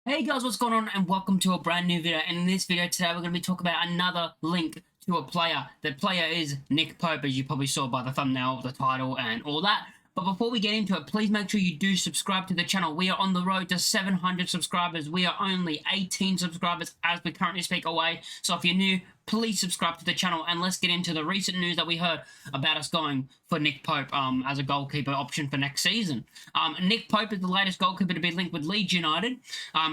Hey guys, what's going on? And welcome to a brand new video. And in this video today, we're going to be talking about another link to a player. The player is Nick Pope, as you probably saw by the thumbnail, the title, and all that. But before we get into it, please make sure you do subscribe to the channel. We are on the road to 700 subscribers. We are only 18 subscribers as we currently speak away. So if you're new, please subscribe to the channel, and let's get into the recent news that we heard about us going for Nick Pope as a goalkeeper option for next season. Nick Pope is the latest goalkeeper to be linked with Leeds United,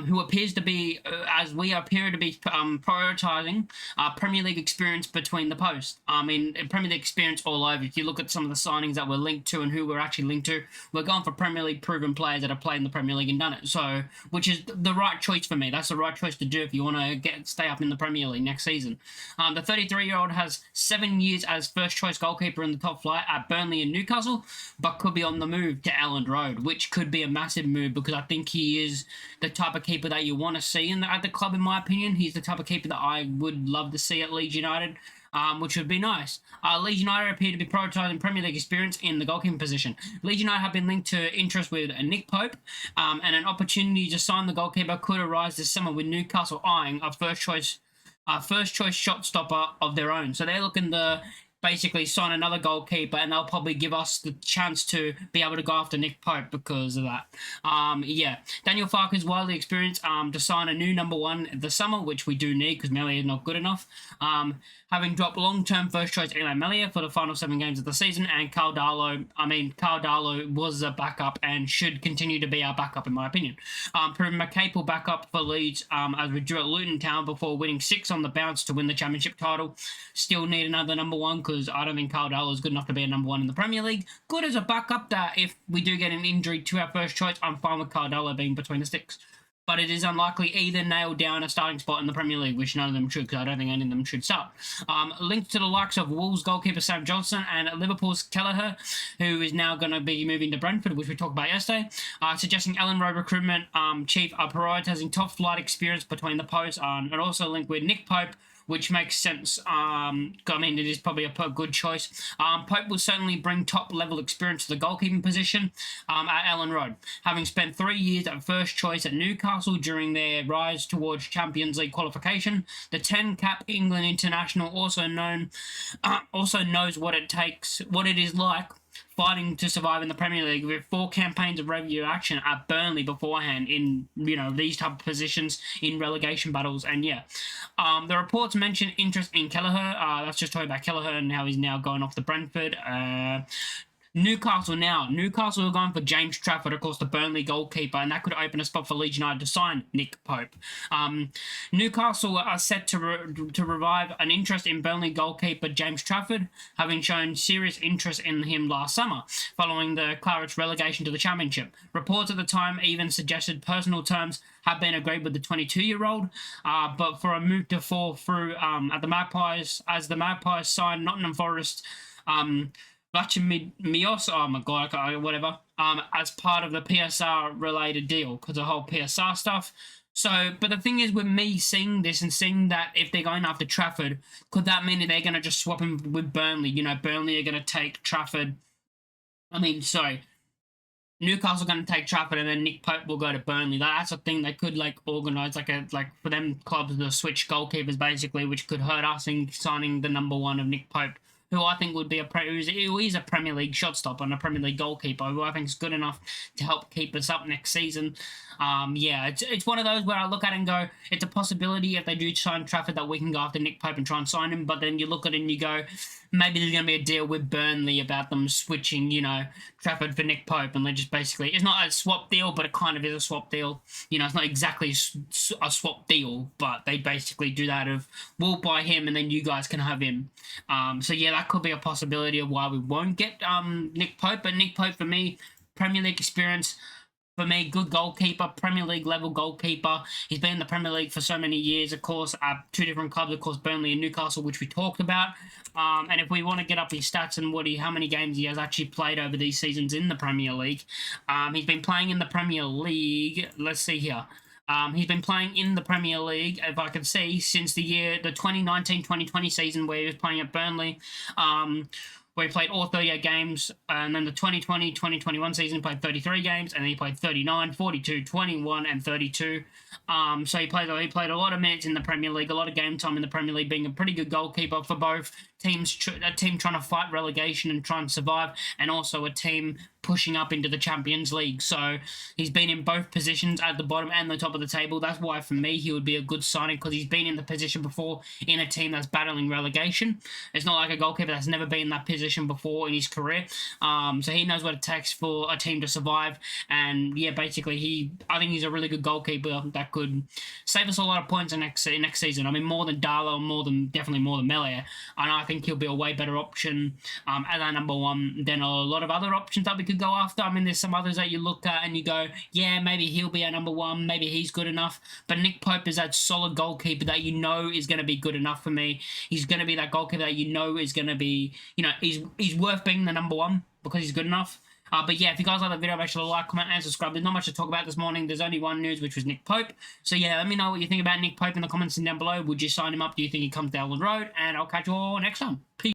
who appears to be, as we appear to be prioritising Premier League experience between the posts. Premier League experience all over. If you look at some of the signings that we're linked to and who we're actually linked to, we're going for Premier League proven players that have played in the Premier League and done it. So, which is the right choice for me. That's the right choice to do if you want to stay up in the Premier League next season. The 33-year-old has 7 years as first-choice goalkeeper in the top flight at Burnley and Newcastle, but could be on the move to Elland Road, which could be a massive move because I think he is the type of keeper that you want to see at the club, in my opinion. He's the type of keeper that I would love to see at Leeds United, which would be nice. Leeds United appear to be prioritising Premier League experience in the goalkeeping position. Leeds United have been linked to interest with Nick Pope, and an opportunity to sign the goalkeeper could arise this summer with Newcastle eyeing a first-choice shot stopper of their own. So they're looking to basically sign another goalkeeper, and they'll probably give us the chance to be able to go after Nick Pope because of that. Daniel Farke is widely experienced to sign a new number one this summer, which we do need because Melia is not good enough. Having dropped long-term first-choice Eli Melia for the final 7 games of the season, and Carl Darlow was a backup and should continue to be our backup, in my opinion. Proven a capable backup for Leeds as we drew at Luton Town before winning 6 on the bounce to win the championship title. Still need another number one because I don't think Carl Darlow is good enough to be a number one in the Premier League. Good as a backup that if we do get an injury to our first choice, I'm fine with Carl Darlow being between the sticks. But it is unlikely either nail down a starting spot in the Premier League, which none of them should, because I don't think any of them should start. Linked to the likes of Wolves goalkeeper Sam Johnson and Liverpool's Kelleher, who is now going to be moving to Brentford, which we talked about yesterday, suggesting Elland Road recruitment chief are prioritising top flight experience between the posts, and also linked with Nick Pope, which makes sense. It is probably a good choice. Pope will certainly bring top-level experience to the goalkeeping position at Elland Road. Having spent 3 years at first choice at Newcastle during their rise towards Champions League qualification, the 10-cap England international also knows what it is like fighting to survive in the Premier League with 4 campaigns of regular action at Burnley beforehand in, these type of positions in relegation battles. And the reports mention interest in Kelleher. That's just talking about Kelleher and how he's now going off to Brentford. Newcastle are going for James Trafford, of course, the Burnley goalkeeper, and that could open a spot for Leeds United to sign Nick Pope. Newcastle are set to revive an interest in Burnley goalkeeper James Trafford, having shown serious interest in him last summer, following the Clarets relegation to the Championship. Reports at the time even suggested personal terms have been agreed with the 22-year-old, but for a move to fall through at the Magpies, as the Magpies signed Nottingham Forest, Mios, oh my god, whatever, as part of the PSR-related deal, because the whole PSR stuff. So, but the thing is, with me seeing this and seeing that if they're going after Trafford, could that mean that they're going to just swap him with Burnley? Burnley are going to take Trafford. Newcastle are going to take Trafford, and then Nick Pope will go to Burnley. That's a thing they could organise, for them clubs to switch goalkeepers basically, which could hurt us in signing the number one of Nick Pope, who I think would be who is a Premier League shot stopper and a Premier League goalkeeper, who I think is good enough to help keep us up next season. It's one of those where I look at it and go, it's a possibility if they do sign Trafford that we can go after Nick Pope and try and sign him, but then you look at it and you go, maybe there's going to be a deal with Burnley about them switching, Trafford for Nick Pope, and they're just basically, it's not a swap deal, but it kind of is a swap deal. It's not exactly a swap deal, but they basically do that of, we'll buy him and then you guys can have him. That could be a possibility of why we won't get Nick Pope, but Nick Pope, for me, Premier League experience, for me, good goalkeeper, Premier League level goalkeeper. He's been in the Premier League for so many years, of course, at 2 different clubs, of course, Burnley and Newcastle, which we talked about. And if we want to get up his stats and how many games he has actually played over these seasons in the Premier League, he's been playing in the Premier League. Let's see here. He's been playing in the Premier League, if I can see, since the 2019-2020 season where he was playing at Burnley. where he played all 38 games, and then the 2020-2021 season he played 33 games, and then he played 39, 42, 21, and 32. So he played a lot of minutes in the Premier League, a lot of game time in the Premier League, being a pretty good goalkeeper for both teams, a team trying to fight relegation and try and survive, and also a team pushing up into the Champions League. So he's been in both positions at the bottom and the top of the table. That's why for me he would be a good signing, because he's been in the position before in a team that's battling relegation. It's not like a goalkeeper that's never been in that position before in his career. So he knows what it takes for a team to survive. And yeah, basically I think he's a really good goalkeeper that could save us a lot of points in next season. I mean, more than Darlow, definitely more than Melia. And I think he'll be a way better option as our number one than a lot of other options that we could go after. I mean, there's some others that you look at and you go, yeah, maybe he'll be our number one, maybe he's good enough. But Nick Pope is that solid goalkeeper that you know is going to be good enough for me. He's going to be that goalkeeper that you know is going to be, he's worth being the number one because he's good enough. But yeah, if you guys like the video, make sure to like, comment, and subscribe. There's not much to talk about this morning. There's only one news, which was Nick Pope. So yeah, let me know what you think about Nick Pope in the comments down below. Would you sign him up? Do you think he comes down the road? And I'll catch you all next time. Peace.